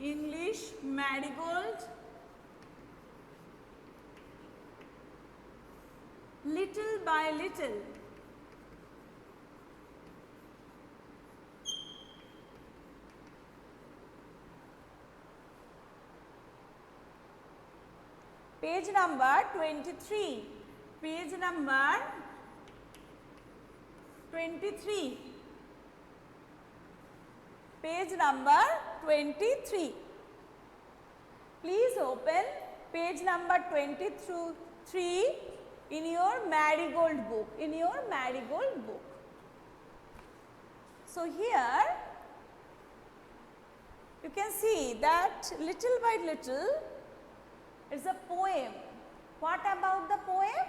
English marigold. Little by little. Page number 23. Page number 23. Page number 23. Please open page number 23 in your marigold book. In your marigold book. So here you can see that little by little is a poem. What about the poem?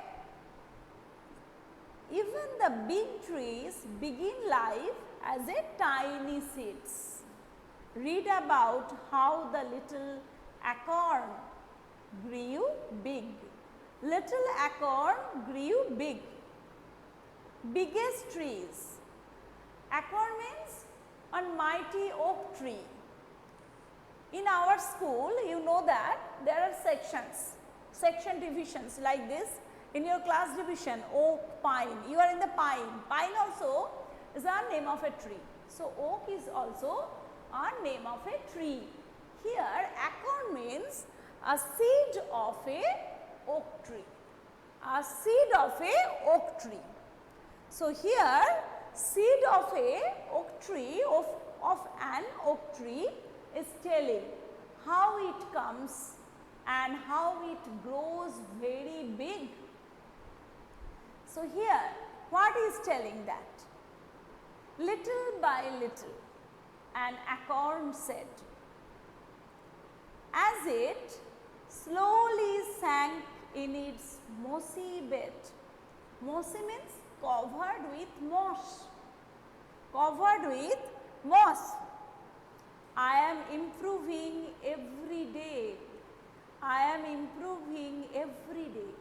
Even the big trees begin life as a tiny seeds. Read about how the little acorn grew big. Little acorn grew big. Biggest trees. Acorn means a mighty oak tree. In our school, you know that there are sections, section divisions like this. In your class division, oak, pine, you are in the pine. Pine also is a name of a tree. So, oak is also a name of a tree. Here, acorn means a seed of a oak tree. A seed of a oak tree. So, here seed of a oak tree, of an oak tree is telling how it comes and how it grows very big. So, here what is telling that? Little by little an acorn said, as it slowly sank in its mossy bed. Mossy means covered with moss. Covered with moss. I am improving every day. I am improving every day.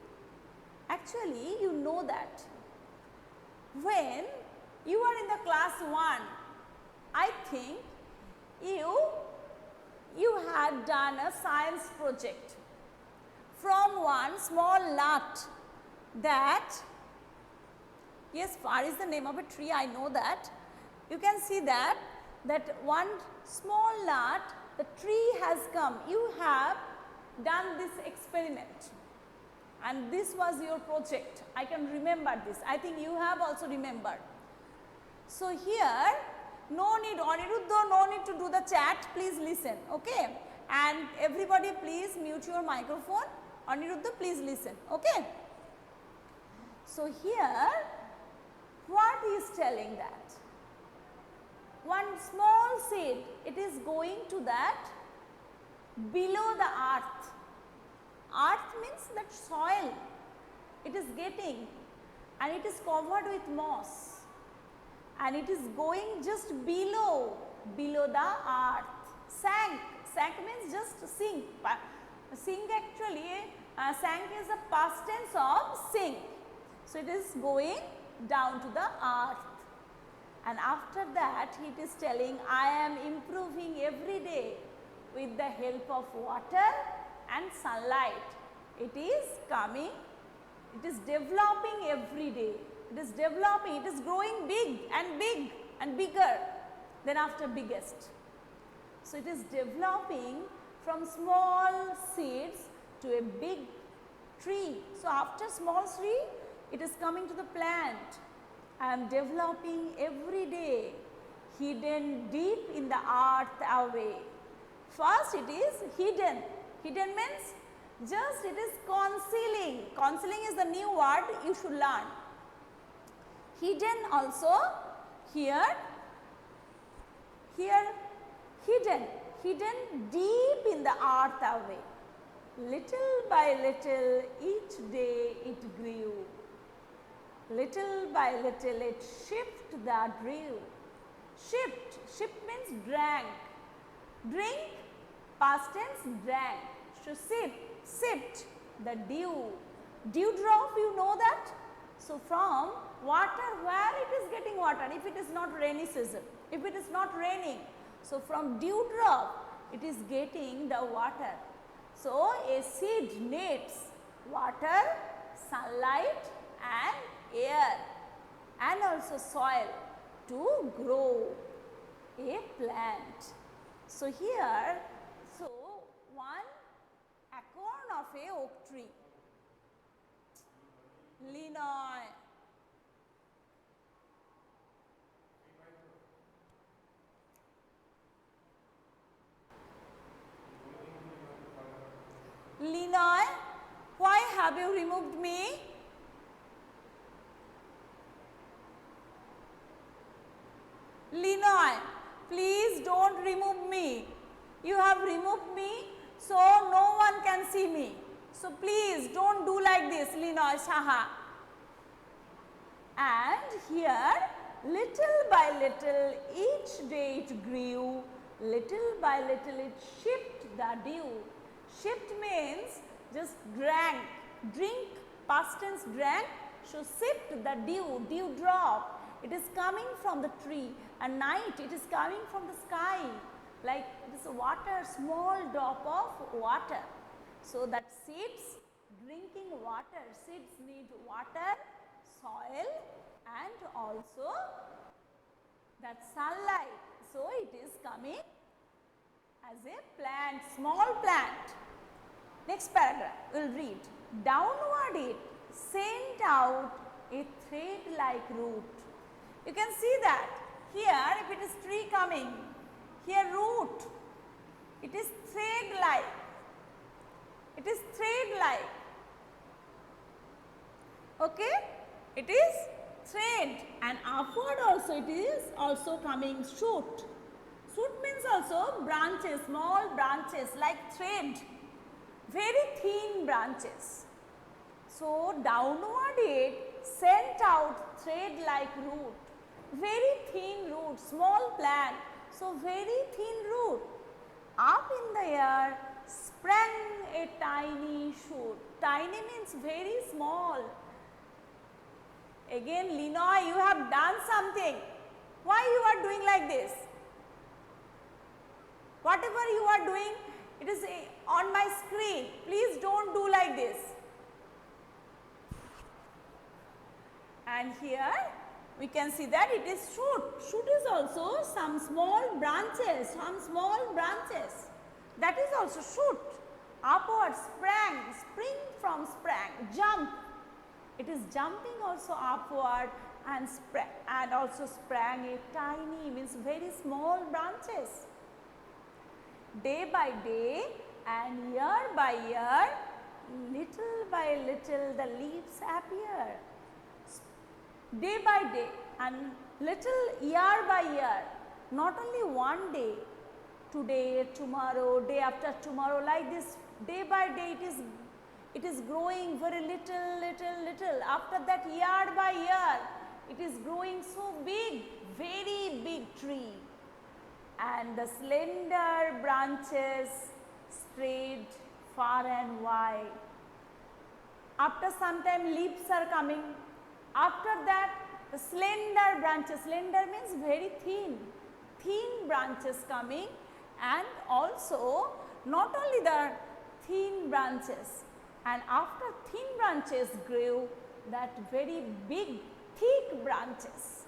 Actually, you know that when you are in the class 1, I think you had done a science project from one small nut that, yes, far is the name of a tree, I know that. You can see that one small nut, the tree has come. You have done this experiment and this was your project. I can remember this. I think you have also remembered. So, here no need, Aniruddha, no need to do the chat, please listen, okay? And everybody please mute your microphone. Aniruddha, please listen, okay? So, here what is telling that? One small seed, it is going to that below the earth. Earth means that soil, it is getting and it is covered with moss and it is going just below the earth. Sank means just sink. Sink actually, sank is a past tense of sink. So, it is going down to the earth. And after that it is telling, I am improving every day with the help of water and sunlight. It is coming, it is developing every day. It is developing, it is growing big and bigger than after biggest. So, it is developing from small seeds to a big tree. So, after small tree, it is coming to the plant. I am developing every day, hidden deep in the earth away. First it is hidden. Hidden means just it is concealing. Concealing is the new word you should learn. Hidden also, here hidden deep in the earth away. Little by little each day it grew. Little by little it shipped the dew. Shipped means drank. Drink, past tense drank. So, sipped the dew. Dewdrop, you know that? So, from water, where it is getting water if it is not rainy season, if it is not raining. So, from dewdrop it is getting the water. So, a seed needs water, sunlight and air and also soil to grow a plant. So, here, one acorn of a oak tree, Linoy. Linoy, why have you removed me? Linoy, please don't remove me. You have removed me, so no one can see me. So please don't do like this, Linoy Saha. And here, little by little, each day it grew, little by little it shipped the dew. Shipped means just drank, drink, past tense drank, so sipped the dew, dew drop. It is coming from the tree, and night it is coming from the sky, like this water, small drop of water. So that seeds drinking water, seeds need water, soil and also that sunlight. So it is coming as a plant, small plant. Next paragraph we will read. Downward it sent out a thread like root. You can see that here if it is tree coming, here root, it is thread like, it is thread like, okay, it is thread, and upward also it is also coming shoot. Shoot means also branches, small branches like thread, very thin branches. So downward it sent out thread like root, very thin root, small plant, so very thin root. Up in the air sprang a tiny shoot. Tiny means very small. Again, Linoy, you have done something. Why you are doing like this? Whatever you are doing, it is on my screen. Please don't do like this. And here we can see that it is shoot. Shoot is also some small branches, That is also shoot. Upward, sprang, spring from sprang, jump. It is jumping also upward and also sprang a tiny, means very small branches. Day by day and year by year, little by little the leaves appear. Day by day and little year by year, not only one day, today, tomorrow, day after tomorrow, like this, day by day it is growing very little. After that, year by year, it is growing so big, very big tree. And the slender branches spread far and wide. After some time, leaves are coming. After that, the slender branches, slender means very thin branches coming, and also not only the thin branches, and after thin branches grew that very big thick branches,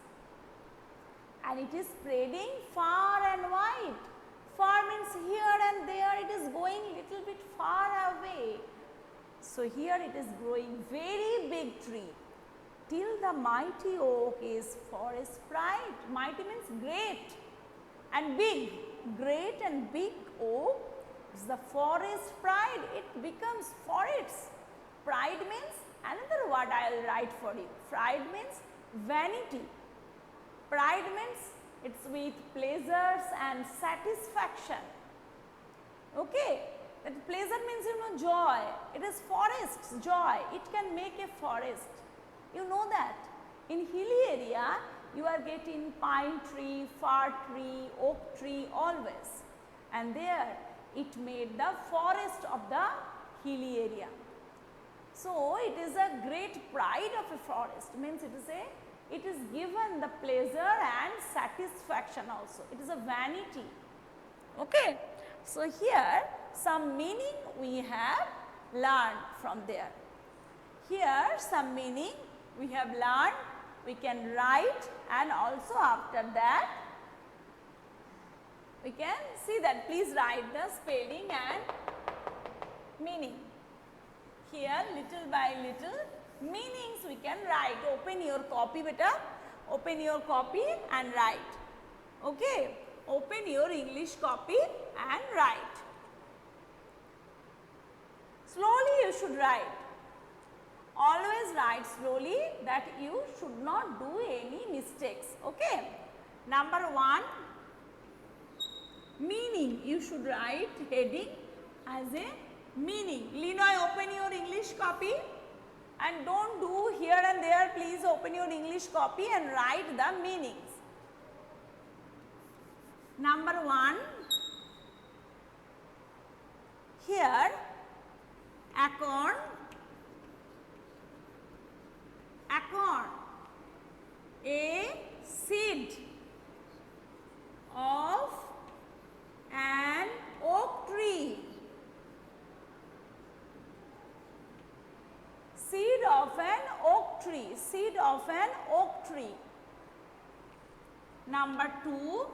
and it is spreading far and wide. Far means here and there, it is going little bit far away. So here it is growing very big tree, till the mighty oak is forest pride. Mighty means great and big. Great and big oak is the forest pride. It becomes forest. Pride means, another word I will write for you. Pride means vanity. Pride means it's with pleasures and satisfaction. Okay. That pleasure means joy. It is forest's joy. It can make a forest. You know that. In hilly area, you are getting pine tree, fir tree, oak tree always. And there it made the forest of the hilly area. So it is a great pride of a forest, means it is given the pleasure and satisfaction also. It is a vanity. Okay. So, here some meaning we have learned from there. Here some meaning we have learned, we can write, and also after that we can see that. Please write the spelling and meaning. Here little by little meanings we can write. Open your copy beta, open your copy and write. Okay, open your English copy and write. Slowly you should write. Always write slowly, that you should not do any mistakes. Okay. Number 1, meaning. You should write heading as a meaning. Linoy, open your English copy and don't do here and there. Please open your English copy and write the meanings. Number 1, here acorn, acorn, a seed of an oak tree. Seed of an oak tree, seed of an oak tree. Number 2,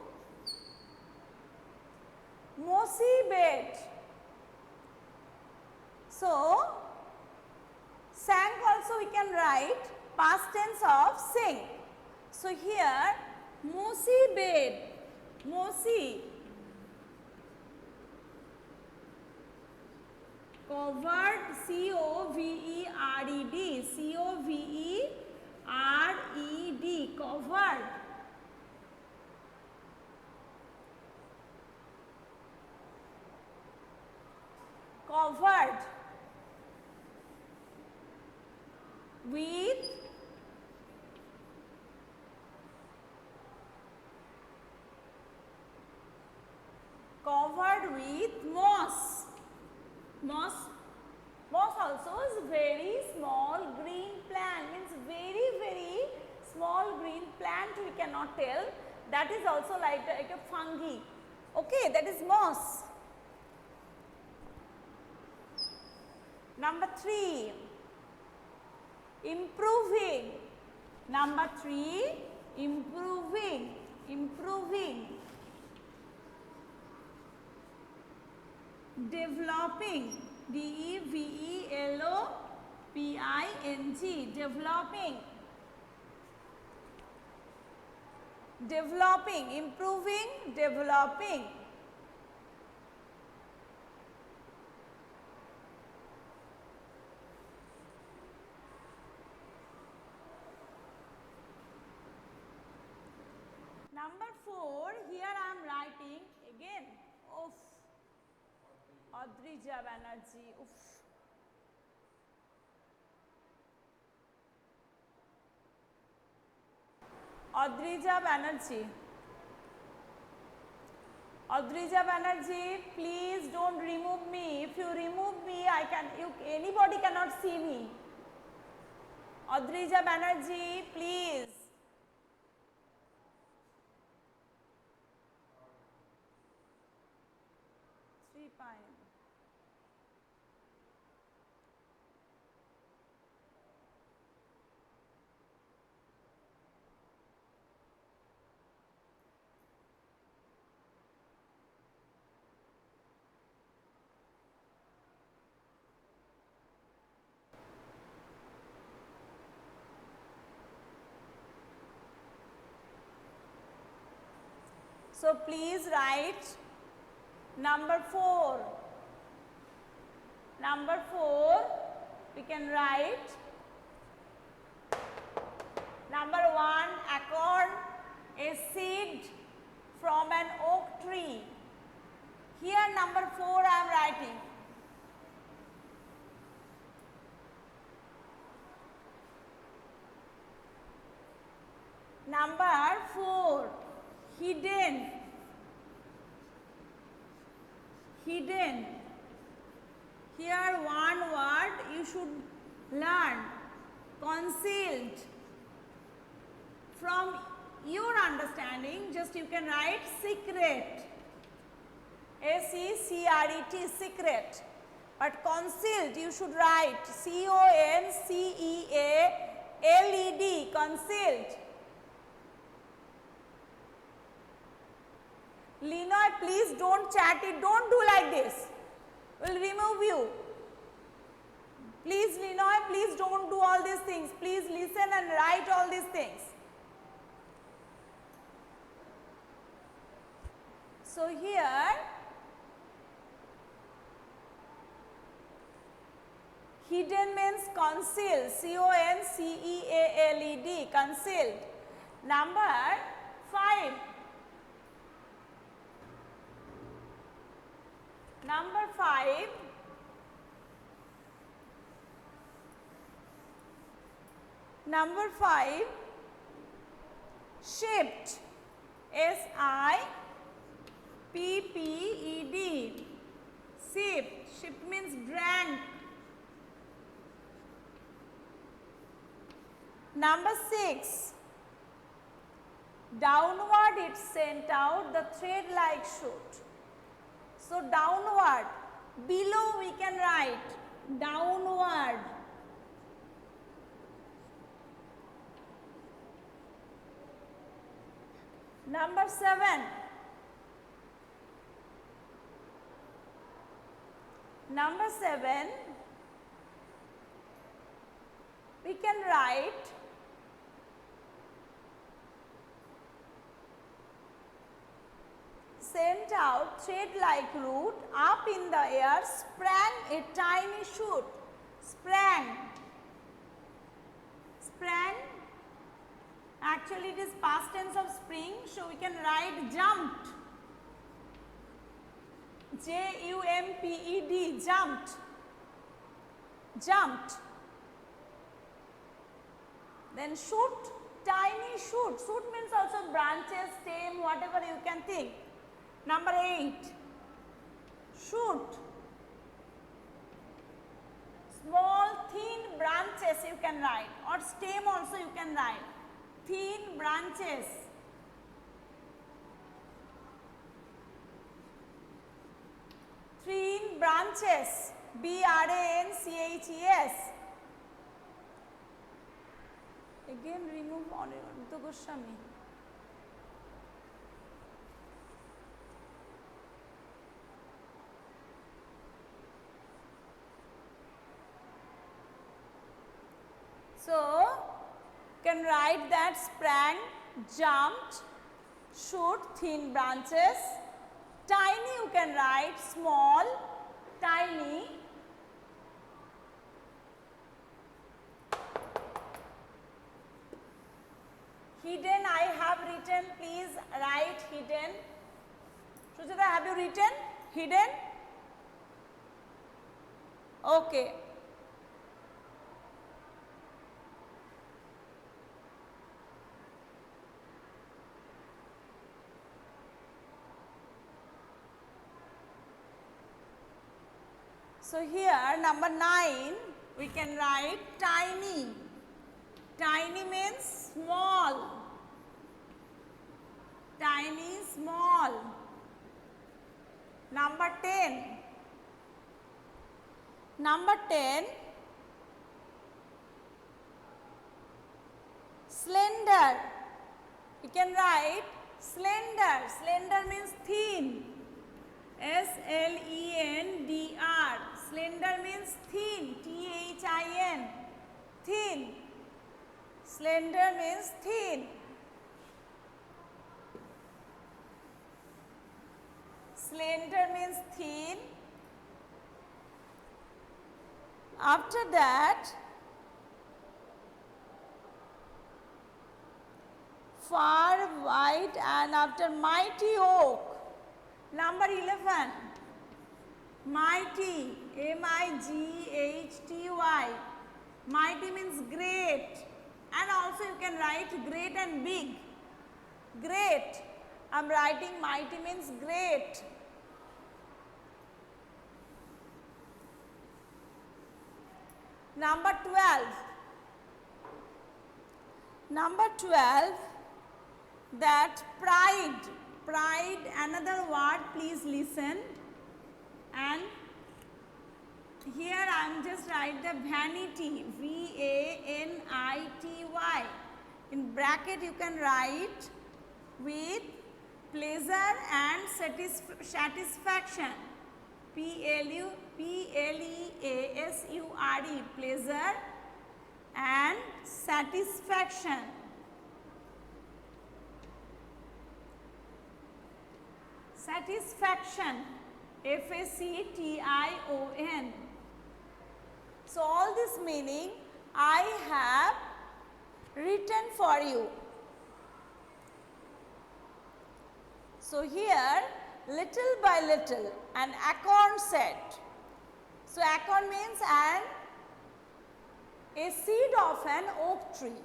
mossy bed. So, sang also we can write past tense of sing. So, here mossy bed, mossy, covered, C-O-V-E-R-E-D, C-O-V-E-R-E-D, covered. Covered with moss. Moss also is very small green plant, means very small green plant, we cannot tell. That is also like a fungi. Okay, that is moss. Number 3, improving. Number 3, improving, improving. Developing, D-E-V-E-L-O-P-I-N-G, developing. Developing, improving, developing. Number 4, here I am writing again, oof, Adrija Banerjee, oof. Adrija Banerjee. Adrija Banerjee, please don't remove me. If you remove me, anybody cannot see me. Adrija Banerjee, please. 3 pine. So, please write number 4. Number 4, we can write number 1, acorn, a seed from an oak tree. Here number 4 I am writing. Number 4, hidden, hidden. Here one word you should learn, concealed. From your understanding, just you can write secret, S-E-C-R-E-T, secret. But concealed, you should write C-O-N-C-E-A-L-E-D, concealed. Linoy, please don't chat it, don't do like this. We'll remove you. Please, Linoy, please don't do all these things. Please listen and write all these things. So here, hidden means concealed, C-O-N-C-E-A-L-E-D, concealed. Number 5. Number 5. Number 5, shipped, S-I-P-P-E-D, shipped, shipped means drank. Number 6, downward it sent out the thread like shoot. So downward, below we can write downward. Number 7, number 7, we can write sent out thread like root, up in the air sprang a tiny shoot, sprang, sprang. Actually it is past tense of spring, so we can write jumped, J-U-M-P-E-D, jumped, jumped. Then shoot, tiny shoot, shoot means also branches, stem, whatever you can think. Number 8, shoot, small thin branches you can write, or stem also you can write. Thin branches. Thin branches, B-R-A-N-C-H-E-S. Again remove Aniruddha Goswami. So, can write that sprang, jumped, shoot, thin branches. Tiny you can write small, tiny. Hidden I have written, please write hidden. Sujata, have you written hidden? Okay. So here number 9 we can write tiny. Tiny means small. Tiny, small. Number 10. Number 10, slender. You can write slender. Slender means thin. S-L-E-N-D-R. Slender means thin. T-H-I-N. Thin. Slender means thin. Slender means thin. After that, far, wide, and after mighty oak. Number 11, mighty, M-I-G-H-T-Y. Mighty means great, and also you can write great and big. Great, I am writing mighty means great. Number 12. Number 12, that pride. Pride, another word, please listen. just write the vanity, V-A-N-I-T-Y. In bracket you can write with pleasure and satisfaction, P-L-E-A-S-U-R-E, pleasure and satisfaction. Satisfaction, F-A-C-T-I-O-N. So, all this meaning I have written for you. So, here little by little an acorn said. So, acorn means a seed of an oak tree.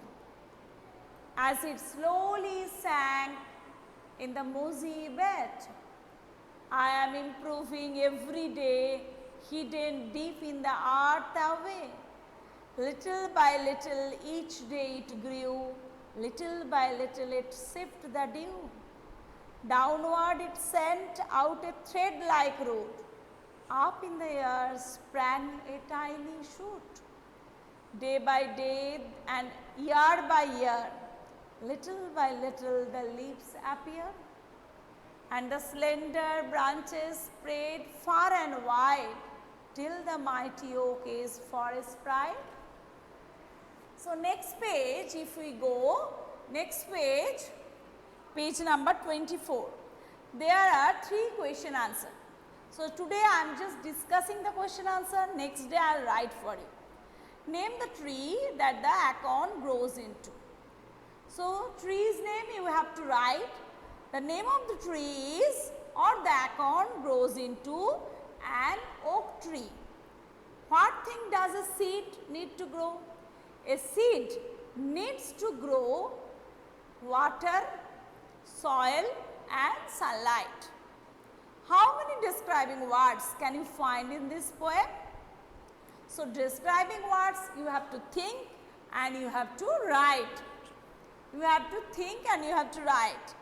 As it slowly sank in the mossy bed, I am improving every day, hidden deep in the earth away. Little by little each day it grew, little by little it sipped the dew. Downward it sent out a thread-like root, up in the air sprang a tiny shoot. Day by day and year by year, little by little the leaves appear, and the slender branches spread far and wide, till the mighty oak is forest pride. So, next page, if we go, next page, page number 24. There are 3 question answer. So, today I am just discussing the question answer, next day I will write for you. Name the tree that the acorn grows into. So, tree's name you have to write. The name of the tree is, or the acorn grows into an oak tree. What thing does a seed need to grow? A seed needs to grow water, soil and sunlight. How many describing words can you find in this poem? So, describing words you have to think and you have to write. You have to think and you have to write.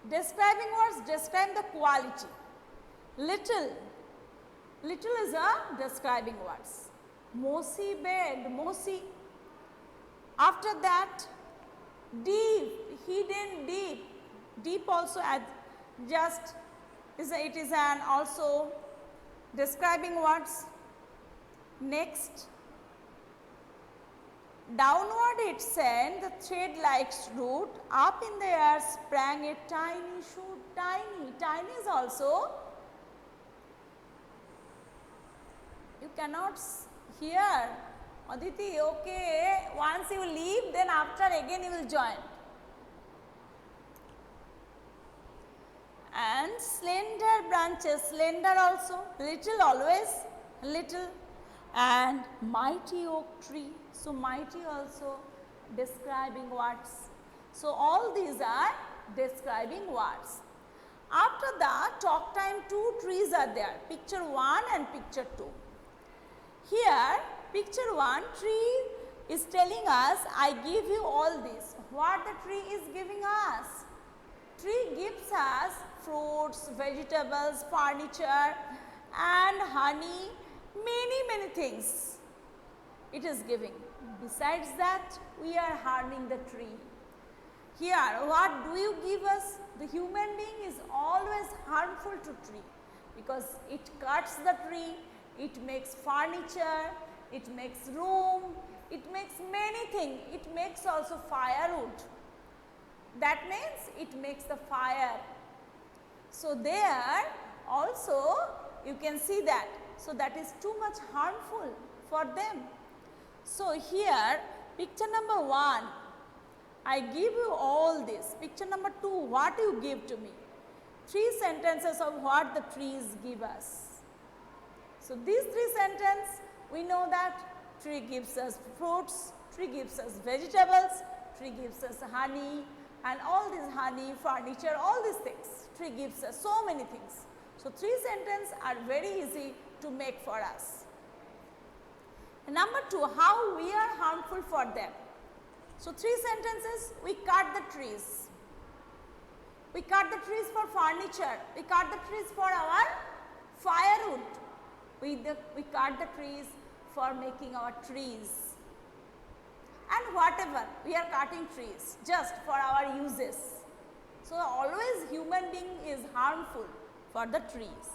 Describing words describe the quality. Little, little is a describing words. Mossy bed, mossy. After that, deep, hidden deep. Deep also just it is an also describing words. Next, downward it sent the thread-like root, up in the air sprang a tiny shoot. Tiny, tiny is also, you cannot hear. Aditi, okay, once you leave, then after again you will join. And slender branches, slender also, little always, little, and mighty oak tree. So, mighty also describing words. So, all these are describing words. After that, talk time 2 trees are there, picture 1 and picture 2. Here, picture 1 tree is telling us, I give you all this. What the tree is giving us? Tree gives us fruits, vegetables, furniture and honey, many things it is giving. Besides that, we are harming the tree. Here, what do you give us? The human being is always harmful to tree because it cuts the tree, it makes furniture, it makes room, it makes many things, it makes also firewood. That means it makes the fire. So, there also you can see that. So, that is too much harmful for them. So, here picture number 1, I give you all this. Picture number 2, what you give to me? 3 sentences of what the trees give us. So, these 3 sentences we know that tree gives us fruits, tree gives us vegetables, tree gives us honey and all this honey, furniture, all these things. Tree gives us so many things. So, 3 sentences are very easy to make for us. And number 2, how we are harmful for them. So, 3 sentences, we cut the trees. We cut the trees for furniture, we cut the trees for our firewood. We cut the trees for making our trees. And whatever, we are cutting trees just for our uses. So, always human being is harmful for the trees.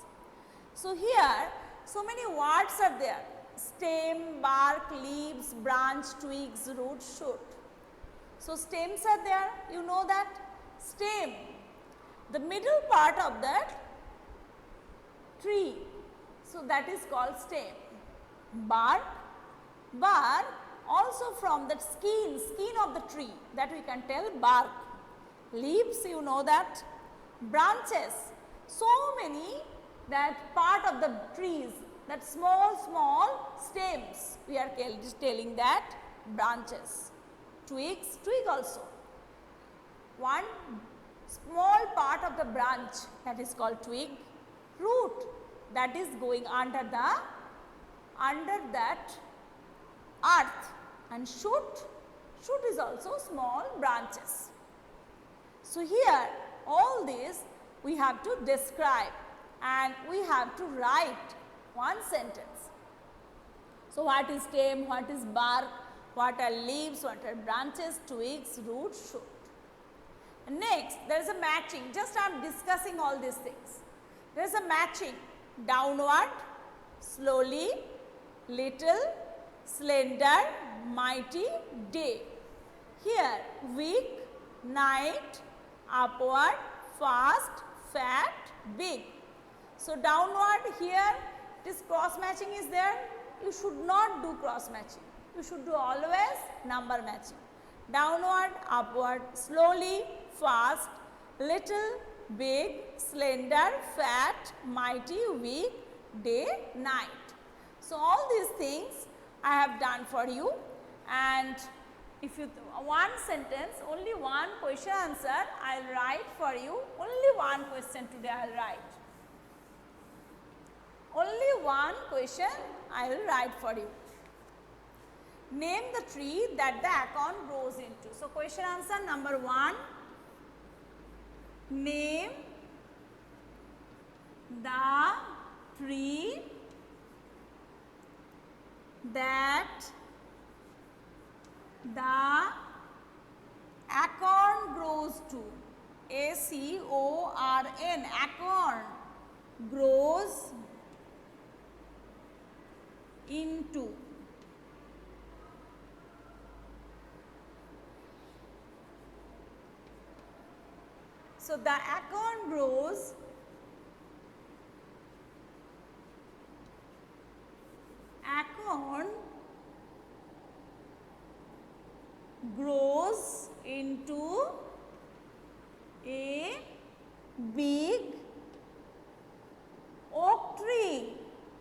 So, here so many words are there: stem, bark, leaves, branch, twigs, root, shoot. So, stems are there, you know that stem, the middle part of that tree. So, that is called stem. Bark, also from that skin of the tree, that we can tell bark. Leaves, you know that. Branches, so many that part of the trees, that small stems, we are telling that branches. Twigs, twig also, one small part of the branch, that is called twig. Root, that is going under that earth. And shoot is also small branches. So, here all this we have to describe and we have to write one sentence. So, what is stem, what is bark, what are leaves, what are branches, twigs, roots, shoot. Next, there is a matching, just I am discussing all these things. There is a matching: downward, slowly, little, slender, mighty, day. Here, weak, night, upward, fast, fat, big. So, downward, here this cross matching is there. You should not do cross matching. You should do always number matching. Downward, upward, slowly, fast, little, big, slender, fat, mighty, weak, day, night. So, all these things I have done for you, and if you one sentence, only one question answer I will write for you. Only one question today I will write. Only one question I will write for you. Name the tree that the acorn grows into. So, question answer number 1. Name the tree that the acorn grows to. A-C-O-R-N, acorn, grows into. So, the acorn grows into a big oak tree.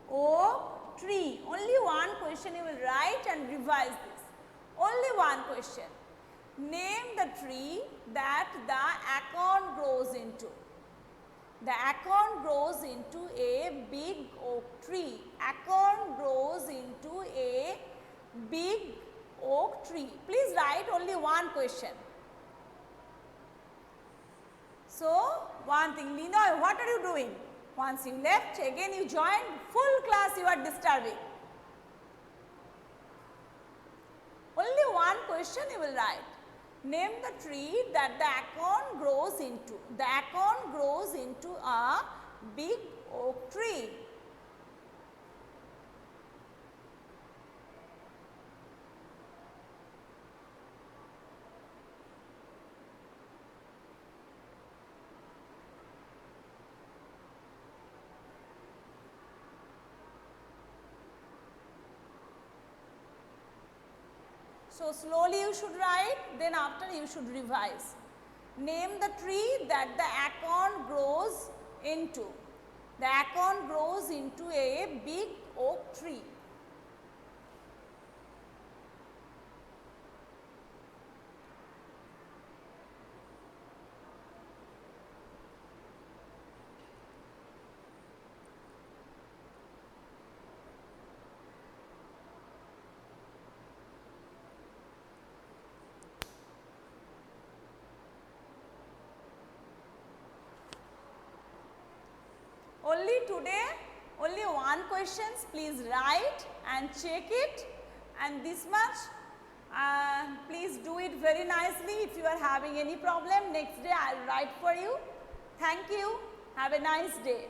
Oak tree. Only one question you will write and revise this. Only one question. Name the tree that the acorn grows into. The acorn grows into a big oak tree. Acorn grows into a big oak tree. Please write only one question. So, one thing, Linoy, what are you doing? Once you left, again you joined, full class you are disturbing. Only one question you will write. Name the tree that the acorn grows into. The acorn grows into a big oak tree. So, slowly you should write, then after you should revise. Name the tree that the acorn grows into. The acorn grows into a big oak tree. Only today, only one 1 questions, please write and check it, and this much. Please do it very nicely. If you are having any problem, next day I will write for you. Thank you. Have a nice day.